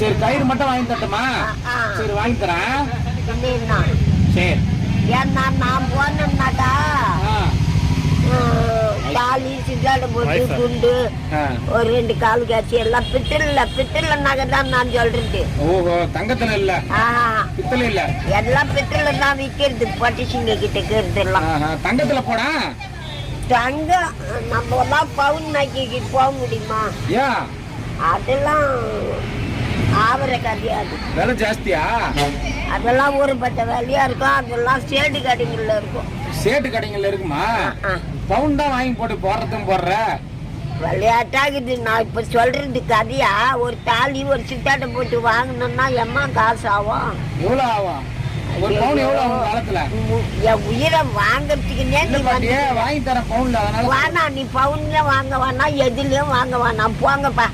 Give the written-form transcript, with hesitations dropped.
சரி கயிறு மட்டும் வாங்கி தட்டுமா? சரி வாங்கி தரேன். சரி ஏன்னா நான் போனேன்னாக்கா தாலி சித்தாடு போட்டு குண்டு ஒரு 2 கால் காட்சி எல்லாம் பித்தள நகை தான் நான் சொல்றது. ஓஹோ தங்கத்துல இல்ல பித்தளை இல்ல எல்லாம் பித்தளை தான் விக்கிறது. பட்டிசிங்க கிட்ட இருக்கிறது எல்லாம் தங்கத்துல போடா. தங்கம் நம்ம எல்லாம் பவுன் நகைக்கு போக முடியுமா? அதெல்லாம் ஆவர கதையாது. விலை ஜாஸ்தியா? அதெல்லாம் ஒரு பட்ட வேலையா இருக்கும். அதெல்லாம் சேட்டு கடைங்கள்ல இருக்கும். சேட்டு கடைங்கள்ல இருக்குமா? பவுன் தான் வாங்கி போட்டு போடுறதும் போடுற விளையாட்டாகுது. நான் இப்ப சொல்றது கதையா. ஒரு தாலி ஒரு சித்தாட்டை போட்டு வாங்கணும்னா எம்மா காசு ஆகும். எவ்வளவு ஆகும்? ஒரு பவுன் எவ்வளவு ஆகும் காலத்துல? என் உயிரை வாங்கறதுக்குன்னே நீ வாங்கி தர பவுன்ல. அதனால வானா நீ பவுன்ல வாங்க வேணா எதுலயும் வாங்க வேணாம் போங்கப்பா.